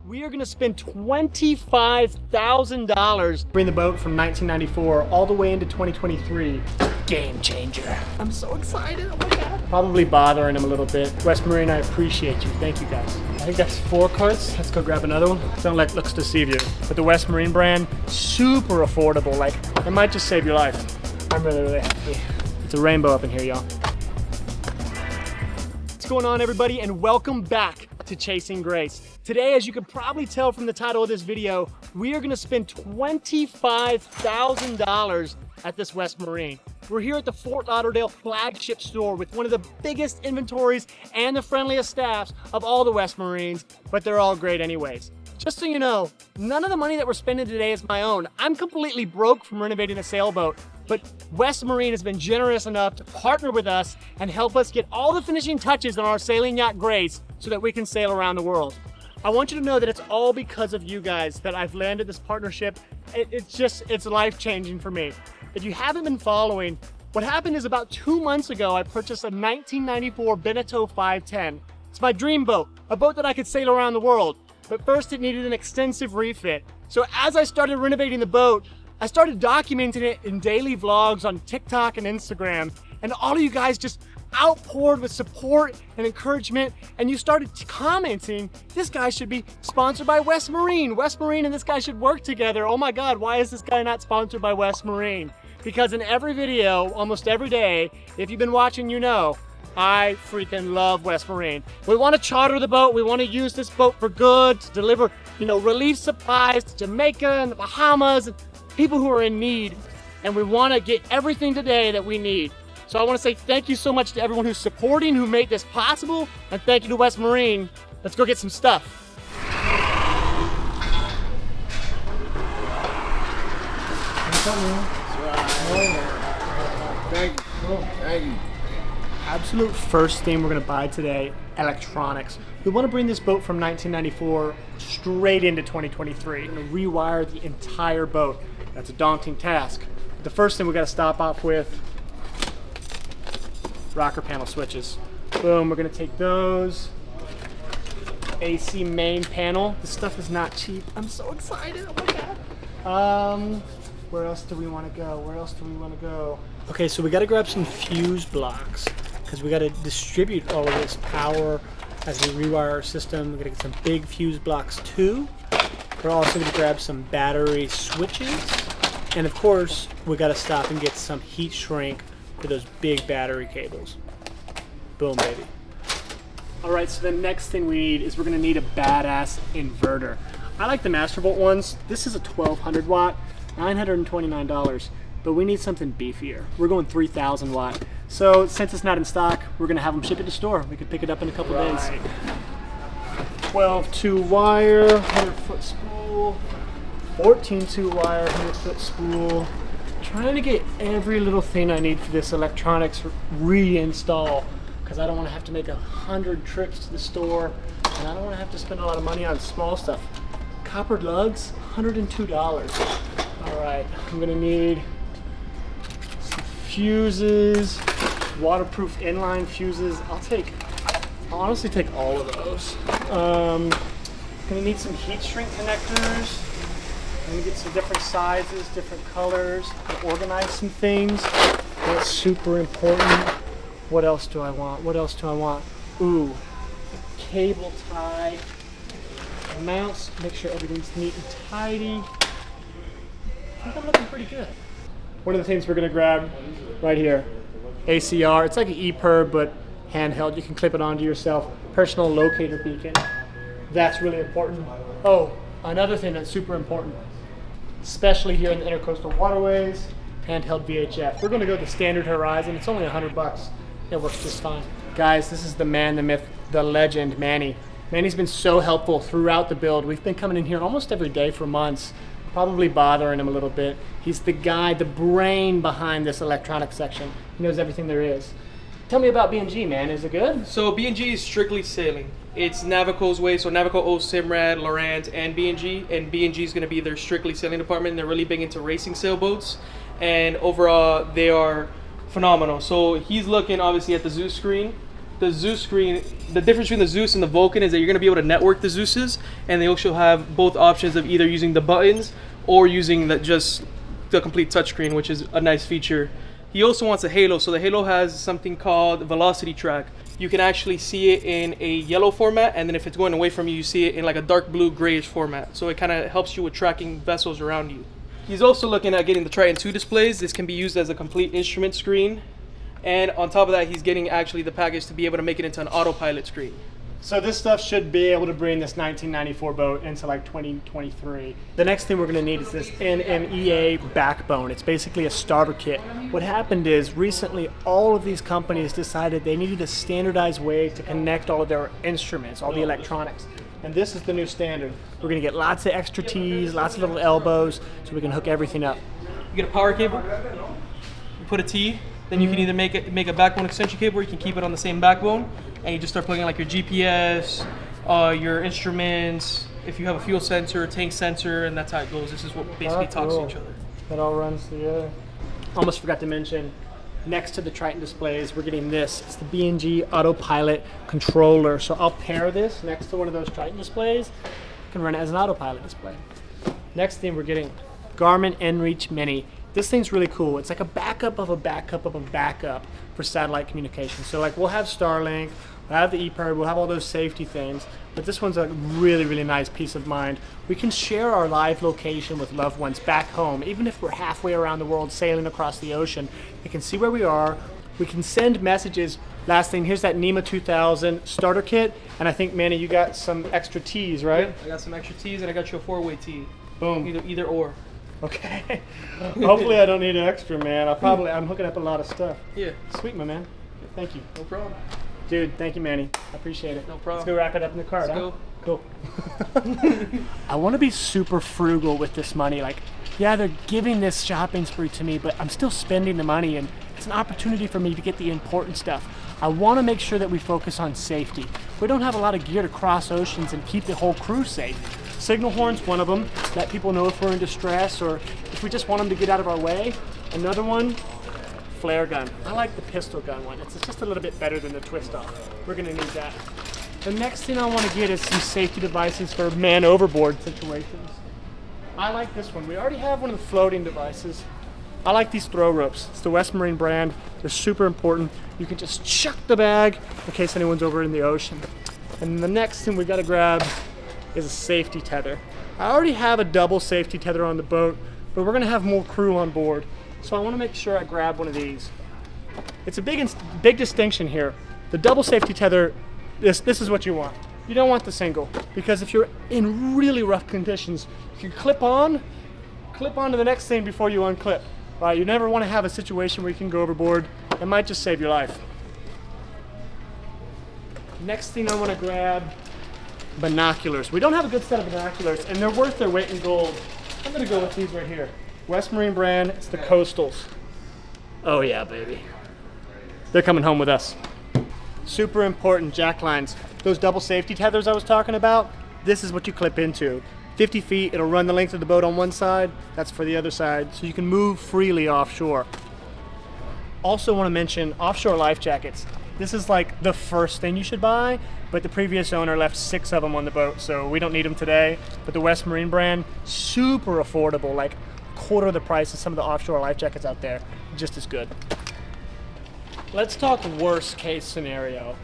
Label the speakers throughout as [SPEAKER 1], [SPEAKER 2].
[SPEAKER 1] We are gonna spend $25,000. Bring the boat from 1994 all the way into 2023. Game changer. I'm so excited, oh my God. Probably bothering him a little bit. West Marine, I appreciate you. Thank you guys. I think that's 4 carts. Let's go grab another one. Don't let looks deceive you. But the West Marine brand, super affordable. Like, it might just save your life. I'm really, really happy. It's a rainbow up in here, y'all. What's going on, everybody, and welcome back to Chasing Grace. Today, as you can probably tell from the title of this video, we are gonna spend $25,000 at this West Marine. We're here at the Fort Lauderdale flagship store with one of the biggest inventories and the friendliest staffs of all the West Marines, but they're all great anyways. Just so you know, none of the money that we're spending today is my own. I'm completely broke from renovating a sailboat, but West Marine has been generous enough to partner with us and help us get all the finishing touches on our sailing yacht Grace so that we can sail around the world. I want you to know that it's all because of you guys that I've landed this partnership. It's life-changing for me. If you haven't been following, what happened is about 2 months ago, I purchased a 1994 Beneteau 510. It's my dream boat, a boat that I could sail around the world. But first it needed an extensive refit. So as I started renovating the boat, I started documenting it in daily vlogs on TikTok and Instagram. And all of you guys just outpoured with support and encouragement, and you started commenting, this guy should be sponsored by West Marine. West Marine and this guy should work together. Oh my God, why is this guy not sponsored by West Marine? Because in every video, almost every day, if you've been watching, you know, I freaking love West Marine. We want to charter the boat. We want to use this boat for good, to deliver, relief supplies to Jamaica and the Bahamas, and people who are in need. And we want to get everything today that we need. So I want to say thank you so much to everyone who's supporting, who made this possible, and thank you to West Marine. Let's go get some stuff.
[SPEAKER 2] Thank you.
[SPEAKER 1] Absolute first thing we're going to buy today, electronics. We want to bring this boat from 1994 straight into 2023 and rewire the entire boat. That's a daunting task. But the first thing we got to stop off with, rocker panel switches. Boom, we're gonna take those. AC main panel. This stuff is not cheap. I'm so excited, oh my God. Where else do we wanna go? Okay, so we gotta grab some fuse blocks because we gotta distribute all of this power as we rewire our system. We're gonna get some big fuse blocks too. We're also gonna grab some battery switches. And of course, we gotta stop and get some heat shrink for those big battery cables. Boom, baby. All right, so the next thing we need is we're gonna need a badass inverter. I like the Mastervolt ones. This is a 1200 watt, $929, but we need something beefier. We're going 3000 watt. So since it's not in stock, we're gonna have them ship it to store. We could pick it up in a couple days. 12-2 wire, 100-foot spool, 14-2 wire, 100-foot spool. Trying to get every little thing I need for this electronics reinstall, because I don't want to have to make 100 trips to the store, and I don't want to have to spend a lot of money on small stuff. Copper lugs, $102. All right, I'm gonna need some fuses, waterproof inline fuses. I'll honestly take all of those. Gonna need some heat shrink connectors. I'm gonna get some different sizes, different colors, and organize some things. That's super important. What else do I want? Ooh, cable tie, mounts, make sure everything's neat and tidy. I think I'm looking pretty good. One of the things we're gonna grab right here, ACR. It's like an EPIRB, but handheld. You can clip it onto yourself. Personal locator beacon. That's really important. Oh, another thing that's super important, especially here in the intercoastal waterways, handheld VHF. We're gonna go the standard Horizon. It's only $100. It works just fine. Guys, this is the man, the myth, the legend, Manny. Manny's been so helpful throughout the build. We've been coming in here almost every day for months, probably bothering him a little bit. He's the guy, the brain behind this electronic section. He knows everything there is. Tell me about B&G, man. Is it good?
[SPEAKER 3] So B&G is strictly sailing. It's Navico's way, so Navico owns Simrad, Lowrance, and B&G is going to be their strictly sailing department. And they're really big into racing sailboats, and overall they are phenomenal. So he's looking obviously at the Zeus screen. the Zeus screen, the difference between the Zeus and the Vulcan is that you're going to be able to network the Zeuses, and they also have both options of either using the buttons or using just the complete touchscreen, which is a nice feature. He also wants a halo, so the halo has something called velocity track. You can actually see it in a yellow format, and then if it's going away from you, you see it in like a dark blue grayish format. So it kind of helps you with tracking vessels around you. He's also looking at getting the Triton 2 displays. This can be used as a complete instrument screen. And on top of that, he's getting actually the package to be able to make it into an autopilot screen.
[SPEAKER 1] So this stuff should be able to bring this 1994 boat into like 2023. The next thing we're going to need is this NMEA backbone. It's basically a starter kit. What happened is recently all of these companies decided they needed a standardized way to connect all of their instruments, all the electronics. And this is the new standard. We're going to get lots of extra T's, lots of little elbows, so we can hook everything up.
[SPEAKER 3] You get a power cable, you put a T, then you can either make a backbone extension cable, or you can keep it on the same backbone, and you just start plugging like your GPS, your instruments, if you have a fuel sensor, tank sensor, and that's how it goes. This is what basically talks to each other.
[SPEAKER 1] That all runs together. Almost forgot to mention, next to the Triton displays, we're getting this. It's the B&G Autopilot controller. So I'll pair this next to one of those Triton displays. You can run it as an autopilot display. Next thing, we're getting Garmin inReach Mini. This thing's really cool. It's like a backup of a backup of a backup for satellite communication. So like we'll have Starlink, we'll have the ePerb, we'll have all those safety things, but this one's a really, really nice peace of mind. We can share our live location with loved ones back home, even if we're halfway around the world sailing across the ocean. They can see where we are. We can send messages. Last thing, here's that NEMA 2000 starter kit, and I think, Manny, you got some extra T's, right?
[SPEAKER 3] Yeah, I got some extra T's, and I got you a 4-way T.
[SPEAKER 1] Boom.
[SPEAKER 3] Either or.
[SPEAKER 1] Okay. Hopefully I don't need extra, man. I'm hooking up a lot of stuff.
[SPEAKER 3] Yeah.
[SPEAKER 1] Sweet, my man. Thank you.
[SPEAKER 3] No problem.
[SPEAKER 1] Dude, thank you, Manny. I appreciate it.
[SPEAKER 3] No problem.
[SPEAKER 1] Let's go wrap it up in the car.
[SPEAKER 3] Let's
[SPEAKER 1] huh?
[SPEAKER 3] go.
[SPEAKER 1] Cool. I want to be super frugal with this money. Like, yeah, they're giving this shopping spree to me, but I'm still spending the money, and it's an opportunity for me to get the important stuff. I want to make sure that we focus on safety. We don't have a lot of gear to cross oceans and keep the whole crew safe. Signal horn's one of them. Let people know if we're in distress or if we just want them to get out of our way. Another one, flare gun. I like the pistol gun one. It's just a little bit better than the twist off. We're gonna need that. The next thing I want to get is some safety devices for man overboard situations. I like this one. We already have one of the floating devices. I like these throw ropes. It's the West Marine brand. They're super important. You can just chuck the bag in case anyone's over in the ocean. And the next thing we gotta grab is a safety tether. I already have a double safety tether on the boat, but we're gonna have more crew on board. So I wanna make sure I grab one of these. It's a big distinction here. The double safety tether, this is what you want. You don't want the single, because if you're in really rough conditions, you clip on to the next thing before you unclip. Right? You never wanna have a situation where you can go overboard. It might just save your life. Next thing I wanna grab, binoculars. We don't have a good set of binoculars, and they're worth their weight in gold. I'm gonna go with these right here. West Marine brand, it's the Coastals. Oh yeah, baby. They're coming home with us. Super important, jack lines. Those double safety tethers I was talking about, this is what you clip into. 50 feet, it'll run the length of the boat on one side, that's for the other side, so you can move freely offshore. Also wanna mention offshore life jackets. This is like the first thing you should buy, but the previous owner left 6 of them on the boat, so we don't need them today. But the West Marine brand, super affordable, like a quarter of the price of some of the offshore life jackets out there, just as good. Let's talk worst case scenario.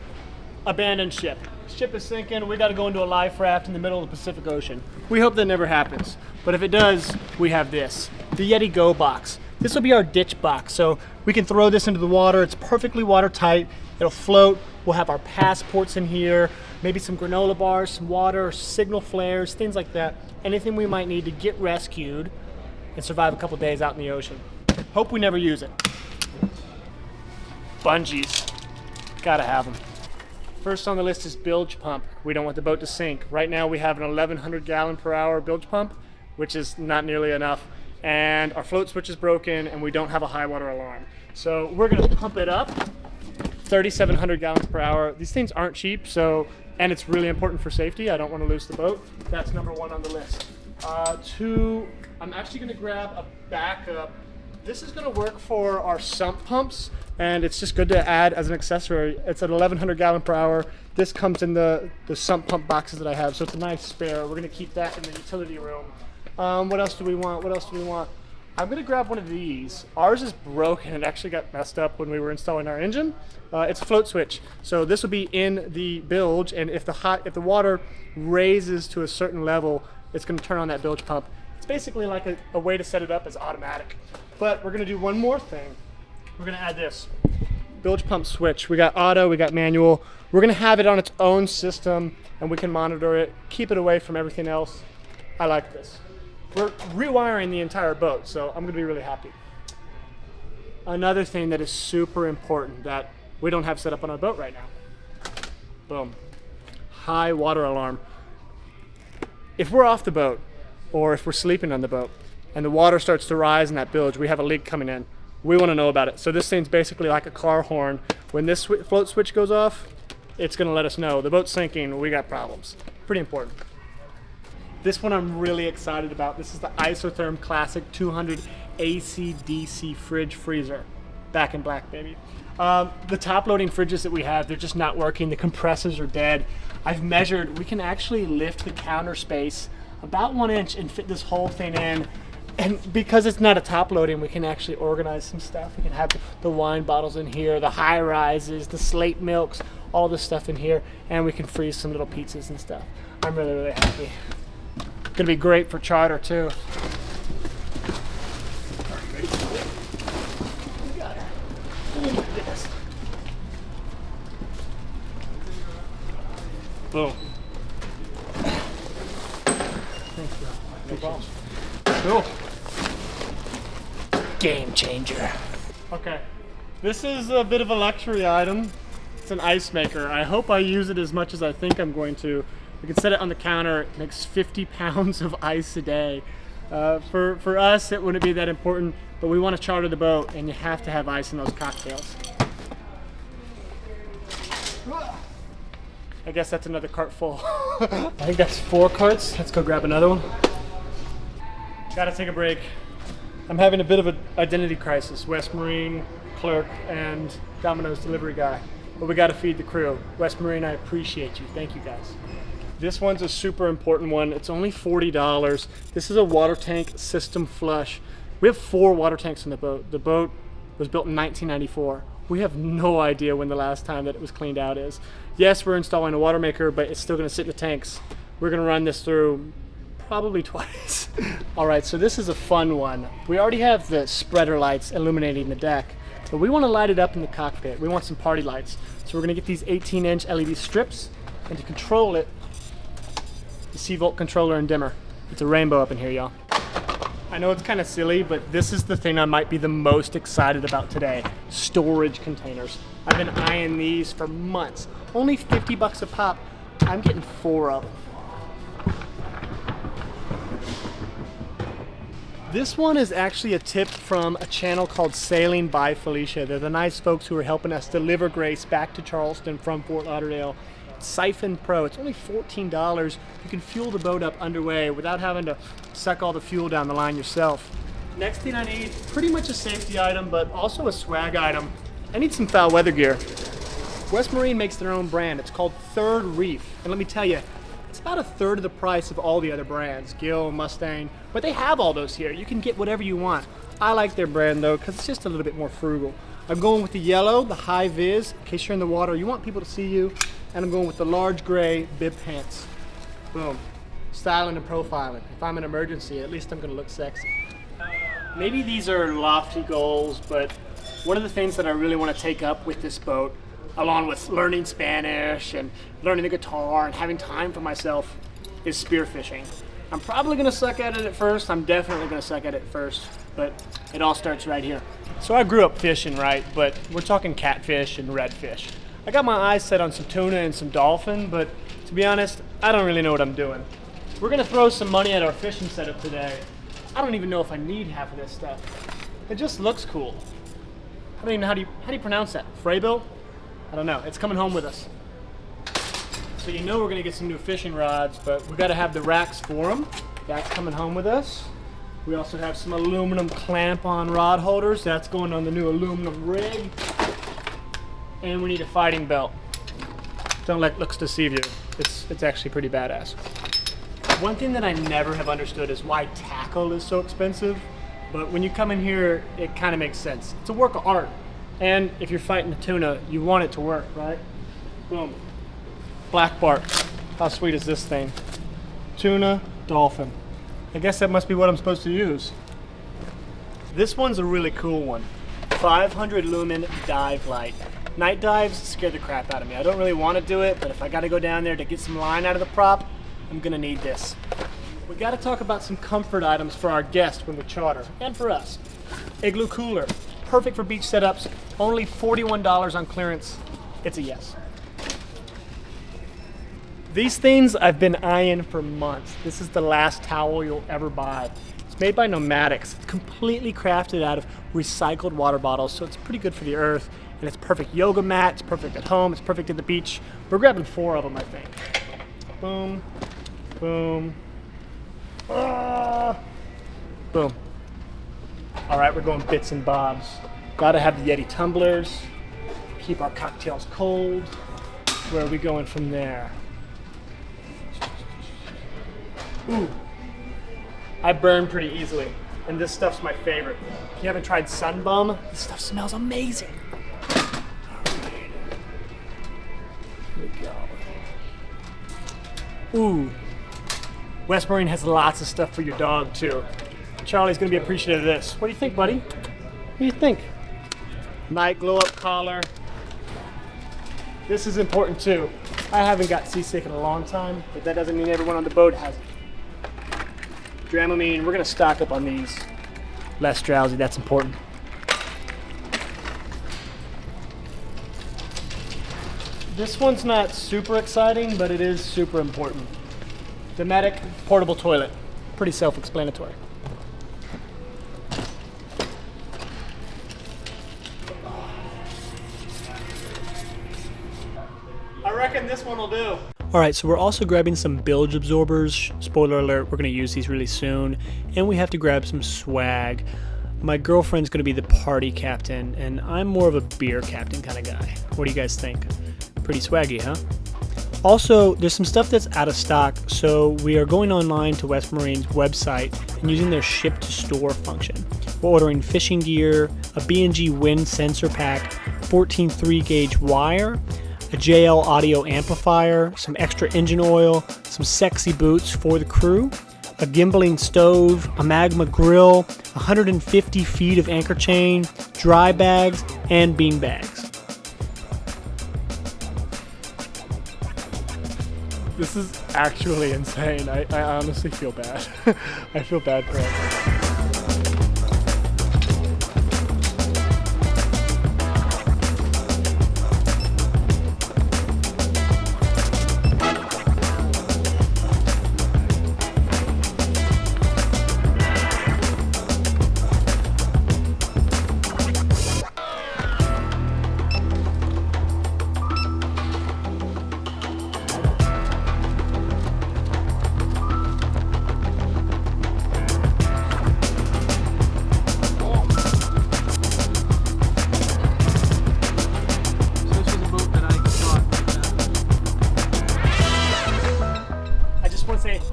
[SPEAKER 1] Abandoned ship. Ship is sinking, we gotta go into a life raft in the middle of the Pacific Ocean. We hope that never happens, but if it does, we have this, the Yeti Go box. This will be our ditch box, so we can throw this into the water. It's perfectly watertight. It'll float. We'll have our passports in here, maybe some granola bars, some water, signal flares, things like that. Anything we might need to get rescued and survive a couple days out in the ocean. Hope we never use it. Bungees. Gotta have them. First on the list is bilge pump. We don't want the boat to sink. Right now we have an 1,100 gallon per hour bilge pump, which is not nearly enough. And our float switch is broken and we don't have a high water alarm. So we're gonna pump it up, 3,700 gallons per hour. These things aren't cheap, and it's really important for safety. I don't wanna lose the boat. That's number 1 on the list. 2, I'm actually gonna grab a backup. This is gonna work for our sump pumps and it's just good to add as an accessory. It's at 1,100 gallon per hour. This comes in the sump pump boxes that I have, so it's a nice spare. We're gonna keep that in the utility room. What else do we want? What else do we want? I'm gonna grab one of these. Ours is broken. It actually got messed up when we were installing our engine. It's a float switch. So this will be in the bilge, and if the water raises to a certain level, it's gonna turn on that bilge pump. It's basically like a way to set it up as automatic. But we're gonna do one more thing. We're gonna add this bilge pump switch. We got auto, we got manual. We're gonna have it on its own system, and we can monitor it, keep it away from everything else. I like this. We're rewiring the entire boat, so I'm gonna be really happy. Another thing that is super important that we don't have set up on our boat right now. Boom. High water alarm. If we're off the boat, or if we're sleeping on the boat, and the water starts to rise in that bilge, we have a leak coming in. We wanna know about it. So this thing's basically like a car horn. When this float switch goes off, it's gonna let us know. The boat's sinking, we got problems. Pretty important. This one I'm really excited about. This is the Isotherm Classic 200 AC/DC fridge freezer. Back in black, baby. The top loading fridges that we have, they're just not working. The compressors are dead. I've measured, we can actually lift the counter space about 1 inch and fit this whole thing in. And because it's not a top loading, we can actually organize some stuff. We can have the wine bottles in here, the high rises, the slate milks, all this stuff in here, and we can freeze some little pizzas and stuff. I'm really, really happy. Gonna be great for charter too. Boom. Thanks, bro. No problem. Cool. Game changer. Okay, this is a bit of a luxury item. It's an ice maker. I hope I use it as much as I think I'm going to. We can set it on the counter. It makes 50 pounds of ice a day. For us, it wouldn't be that important, but we want to charter the boat, and you have to have ice in those cocktails. I guess that's another cart full. I think that's 4 carts. Let's go grab another one. Gotta take a break. I'm having a bit of an identity crisis. West Marine clerk and Domino's delivery guy. But we gotta feed the crew. West Marine, I appreciate you. Thank you guys. This one's a super important one. It's only $40. This is a water tank system flush. We have 4 water tanks on the boat. The boat was built in 1994. We have no idea when the last time that it was cleaned out is. Yes, we're installing a water maker, but it's still gonna sit in the tanks. We're gonna run this through probably twice. All right, so this is a fun one. We already have the spreader lights illuminating the deck, but we wanna light it up in the cockpit. We want some party lights. So we're gonna get these 18-inch LED strips, and to control it, the C-Volt controller and dimmer. It's a rainbow up in here, y'all. I know it's kind of silly, but this is the thing I might be the most excited about today. Storage containers. I've been eyeing these for months. Only 50 bucks a pop. I'm getting 4 of them. This one is actually a tip from a channel called Sailing by Felicia. They're the nice folks who are helping us deliver Grace back to Charleston from Fort Lauderdale. Siphon Pro, it's only $14. You can fuel the boat up underway without having to suck all the fuel down the line yourself. Next thing I need, pretty much a safety item, but also a swag item. I need some foul weather gear. West Marine makes their own brand. It's called Third Reef. And let me tell you, it's about 1/3 of the price of all the other brands, Gill, Mustang, but they have all those here. You can get whatever you want. I like their brand though, because it's just a little bit more frugal. I'm going with the yellow, the high vis, in case you're in the water, you want people to see you. And I'm going with the large gray bib pants. Boom. Styling and profiling. If I'm in an emergency, at least I'm gonna look sexy. Maybe these are lofty goals, but one of the things that I really wanna take up with this boat, along with learning Spanish and learning the guitar and having time for myself, is spearfishing. I'm probably gonna suck at it at first. I'm definitely gonna suck at it first, but it all starts right here. So I grew up fishing, right? But we're talking catfish and redfish. I got my eyes set on some tuna and some dolphin, but to be honest, I don't really know what I'm doing. We're gonna throw some money at our fishing setup today. I don't even know if I need half of this stuff. It just looks cool. I don't even know, how do you pronounce that? Freybill? I don't know, it's coming home with us. So you know we're gonna get some new fishing rods, but we gotta have the racks for them. That's coming home with us. We also have some aluminum clamp-on rod holders. That's going on the new aluminum rig. And we need a fighting belt. Don't let looks deceive you. It's actually pretty badass. One thing that I never have understood is why tackle is so expensive, but when you come in here, it kind of makes sense. It's a work of art, and if you're fighting a tuna, you want it to work, right? Boom. Black bark. How sweet is this thing? Tuna, dolphin. I guess that must be what I'm supposed to use. This one's a really cool one. 500 lumen dive light. Night dives scare the crap out of me. I don't really want to do it, but if I got to go down there to get some line out of the prop, I'm gonna need this. We got to talk about some comfort items for our guests when we charter, and for us. Igloo cooler, perfect for beach setups. Only $41 on clearance. It's a yes. These things I've been eyeing for months. This is the last towel you'll ever buy. It's made by Nomadics. It's completely crafted out of recycled water bottles, so it's pretty good for the earth. And it's perfect yoga mat, it's perfect at home, it's perfect at the beach. We're grabbing 4 of them, I think. Boom, boom, boom. All right, we're going bits and bobs. Gotta have the Yeti tumblers. Keep our cocktails cold. Where are we going from there? Ooh, I burn pretty easily, and this stuff's my favorite. If you haven't tried Sunbum, this stuff smells amazing. All right, here we go. Ooh, West Marine has lots of stuff for your dog too. Charlie's gonna be appreciative of this. What do you think, buddy? What do you think? Night glow up collar. This is important too. I haven't got seasick in a long time, but that doesn't mean everyone on the boat has it. Dramamine, we're gonna stock up on these. Less drowsy, that's important. This one's not super exciting, but it is super important. Dometic portable toilet, pretty self-explanatory. I reckon this one will do. All right, so we're also grabbing some bilge absorbers. Spoiler alert, we're gonna use these really soon. And we have to grab some swag. My girlfriend's gonna be the party captain, and I'm more of a beer captain kind of guy. What do you guys think? Pretty swaggy, huh? Also, there's some stuff that's out of stock, so we are going online to West Marine's website and using their ship to store function. We're ordering fishing gear, a B&G wind sensor pack, 14 3-gauge wire, a JL audio amplifier, some extra engine oil, some sexy boots for the crew, a gimbaling stove, a magma grill, 150 feet of anchor chain, dry bags, and bean bags. This is actually insane. I honestly feel bad. I feel bad for it.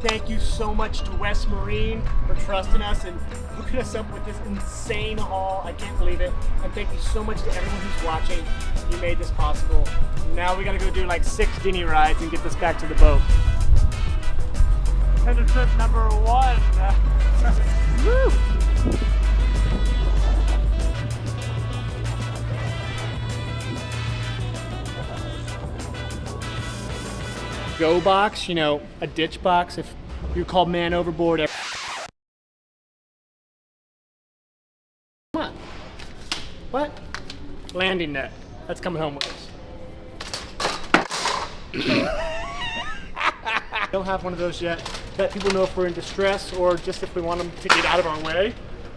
[SPEAKER 1] Thank you so much to West Marine for trusting us and hooking us up with this insane haul. I can't believe it. And thank you so much to everyone who's watching. You made this possible. Now we gotta go do like 6 dinghy rides and get this back to the boat. And trip number 1. Woo! Go box, you know, a ditch box if you're called man overboard. Come on. What? Landing net. That's coming home with us. Don't have one of those yet. Let people know if we're in distress or just if we want them to get out of our way.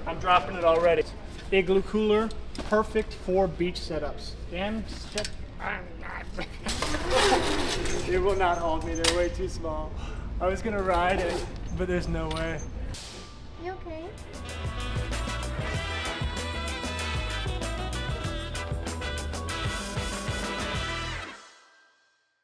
[SPEAKER 1] I'm dropping it already. Igloo cooler, perfect for beach setups. Damn, shit. It will not hold me, they're way too small. I was gonna ride it, but there's no way.
[SPEAKER 4] You okay?